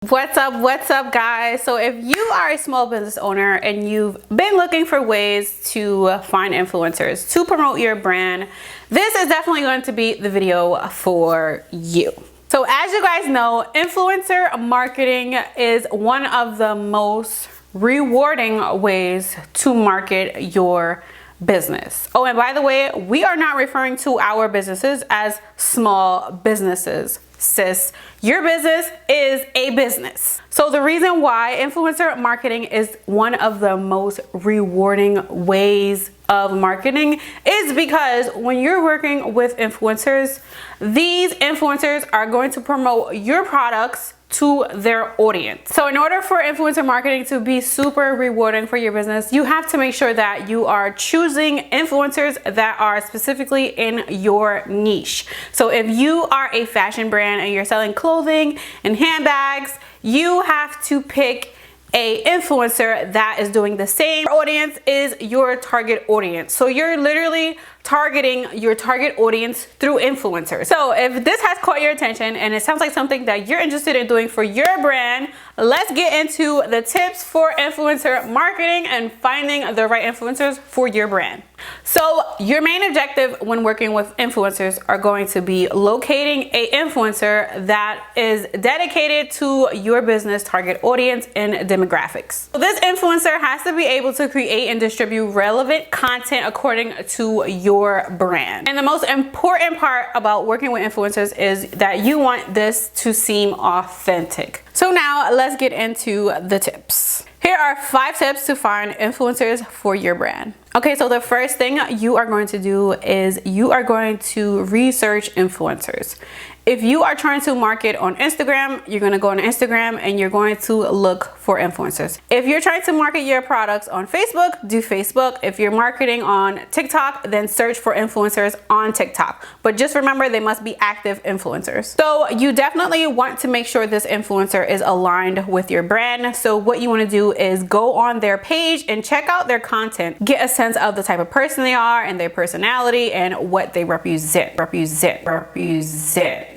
What's up guys? So if you are a small business owner and you've been looking for ways to find influencers to promote your brand, this is definitely going to be the video for you. So as you guys know, influencer marketing is one of the most rewarding ways to market your business. Oh, and by the way, we are not referring to our businesses as small businesses. Sis, your business is a business. So the reason why influencer marketing is one of the most rewarding ways of marketing is because when you're working with influencers, these influencers are going to promote your products to their audience. So in order for influencer marketing to be super rewarding for your business, you have to make sure that you are choosing influencers that are specifically in your niche. So if you are a fashion brand and you're selling clothing and handbags, you have to pick a influencer that is doing the same. Your audience is your target audience. So you're literally targeting your target audience through influencers. So if this has caught your attention and it sounds like something that you're interested in doing for your brand, let's get into the tips for influencer marketing and finding the right influencers for your brand. So your main objective when working with influencers are going to be locating a influencer that is dedicated to your business target audience and demographics. So this influencer has to be able to create and distribute relevant content according to your brand. And the most important part about working with influencers is that you want this to seem authentic. So now let's get into the tips. Here are 5 tips to find influencers for your brand. Okay, so the first thing you are going to do is you are going to research influencers. If you are trying to market on Instagram, you're going to go on Instagram and you're going to look for influencers. If you're trying to market your products on Facebook, do Facebook. If you're marketing on TikTok, then search for influencers on TikTok. But just remember, they must be active influencers. So you definitely want to make sure this influencer is aligned with your brand. So what you want to do is go on their page and check out their content. Get a sense of the type of person they are and their personality and what they represent.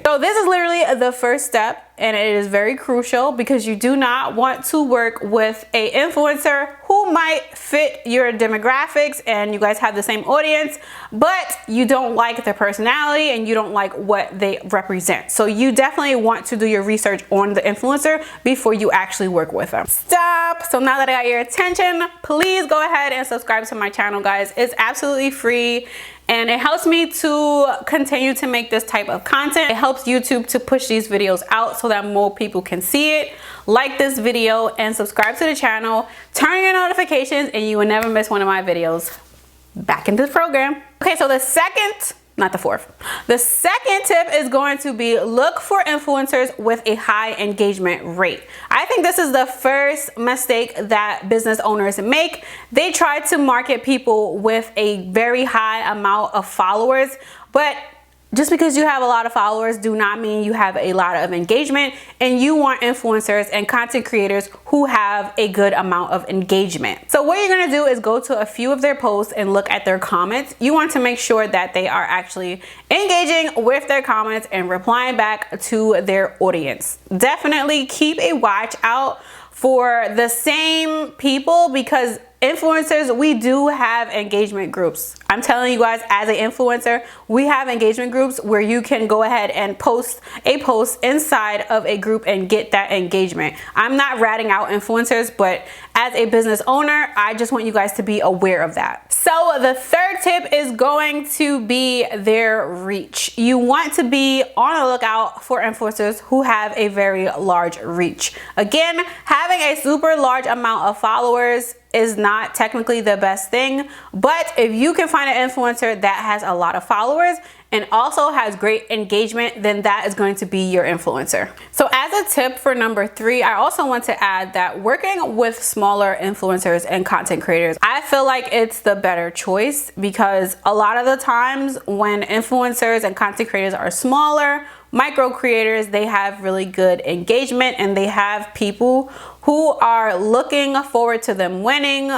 So this is literally the first step, and it is very crucial because you do not want to work with a influencer who might fit your demographics and you guys have the same audience, but you don't like their personality and you don't like what they represent. So you definitely want to do your research on the influencer before you actually work with them. Stop. So now that I got your attention, please go ahead and subscribe to my channel, guys. It's absolutely free. And it helps me to continue to make this type of content. It helps YouTube to push these videos out so that more people can see it. Like this video and subscribe to the channel. Turn on your notifications and you will never miss one of my videos. Back into the program. Okay, so the second tip is going to be look for influencers with a high engagement rate. I think this is the first mistake that business owners make. They try to market people with a very high amount of followers, but just because you have a lot of followers do not mean you have a lot of engagement, and you want influencers and content creators who have a good amount of engagement. So what you're gonna do is go to a few of their posts and look at their comments. You want to make sure that they are actually engaging with their comments and replying back to their audience. Definitely keep a watch out for the same people because influencers, we do have engagement groups. I'm telling you guys, as an influencer, we have engagement groups where you can go ahead and post a post inside of a group and get that engagement. I'm not ratting out influencers, but as a business owner, I just want you guys to be aware of that. So the third tip is going to be their reach. You want to be on the lookout for influencers who have a very large reach. Again, having a super large amount of followers is not technically the best thing, but if you can find an influencer that has a lot of followers and also has great engagement, then that is going to be your influencer. So as a tip for number 3, I also want to add that working with smaller influencers and content creators, I feel like it's the better choice because a lot of the times when influencers and content creators are smaller, micro creators, they have really good engagement and they have people who are looking forward to them winning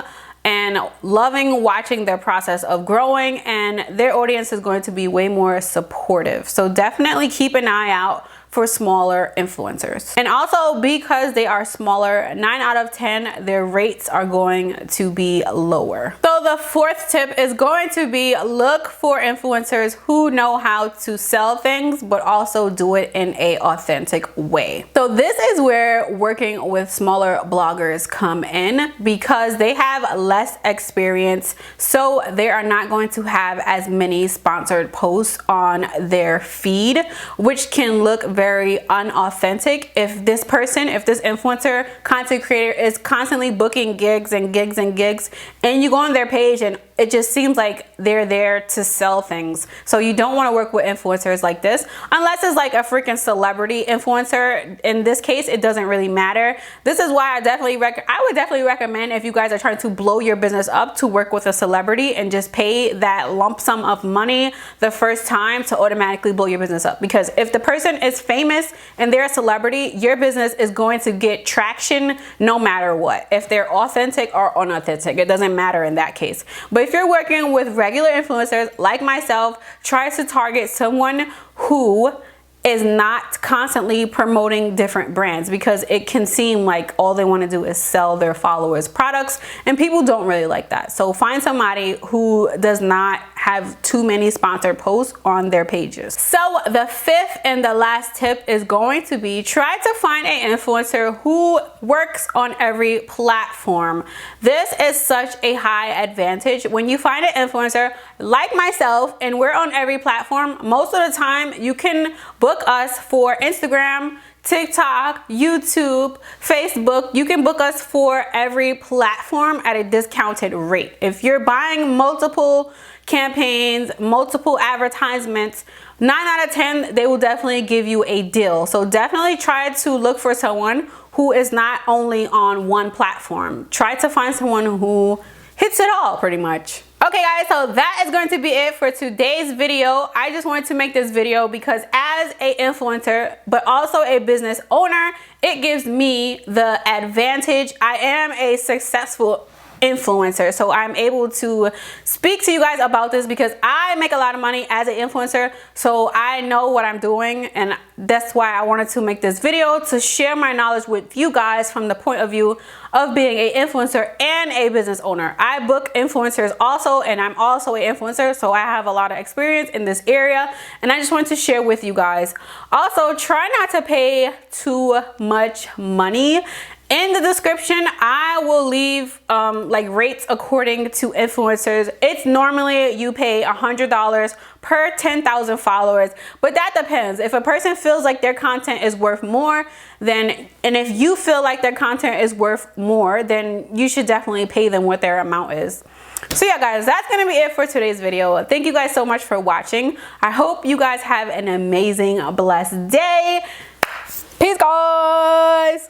and loving watching their process of growing, and their audience is going to be way more supportive. So definitely keep an eye out for smaller influencers. And also because they are smaller, 9 out of 10, their rates are going to be lower. So the fourth tip is going to be look for influencers who know how to sell things, but also do it in a authentic way. So this is where working with smaller bloggers come in, because they have less experience. So they are not going to have as many sponsored posts on their feed, which can look very unauthentic. If this person, if this influencer content creator is constantly booking gigs and gigs and gigs, and you go on their page and it just seems like they're there to sell things. So you don't want to work with influencers like this, unless it's like a freaking celebrity influencer. In this case, it doesn't really matter. This is why I would definitely recommend, if you guys are trying to blow your business up, to work with a celebrity and just pay that lump sum of money the first time to automatically blow your business up. Because if the person is famous and they're a celebrity, your business is going to get traction no matter what. If they're authentic or unauthentic, it doesn't matter in that case. But if you're working with regular influencers like myself, try to target someone who is not constantly promoting different brands, because it can seem like all they want to do is sell their followers products, and people don't really like that. So find somebody who does not have too many sponsored posts on their pages. So the fifth and the last tip is going to be try to find an influencer who works on every platform. This is such a high advantage. When you find an influencer like myself and we're on every platform, most of the time you can book us for Instagram, TikTok, YouTube, Facebook. You can book us for every platform at a discounted rate. If you're buying multiple campaigns, multiple advertisements, 9 out of 10, they will definitely give you a deal. So definitely try to look for someone who is not only on one platform. Try to find someone who hits it all, pretty much. Okay guys, so that is going to be it for today's video. I just wanted to make this video because as an influencer, but also a business owner, it gives me the advantage. I am a successful influencer, so I'm able to speak to you guys about this because I make a lot of money as an influencer, so I know what I'm doing, and that's why I wanted to make this video, to share my knowledge with you guys from the point of view of being an influencer and a business owner. I book influencers also, and I'm also an influencer, so I have a lot of experience in this area, and I just wanted to share with you guys. Also, try not to pay too much money. In the description, I will leave like rates according to influencers. It's normally you pay $100 per 10,000 followers, but that depends. If a person feels like their content is worth more, then, and if you feel like their content is worth more, then you should definitely pay them what their amount is. So yeah guys, that's gonna be it for today's video. Thank you guys so much for watching. I hope you guys have an amazing, blessed day. Peace guys.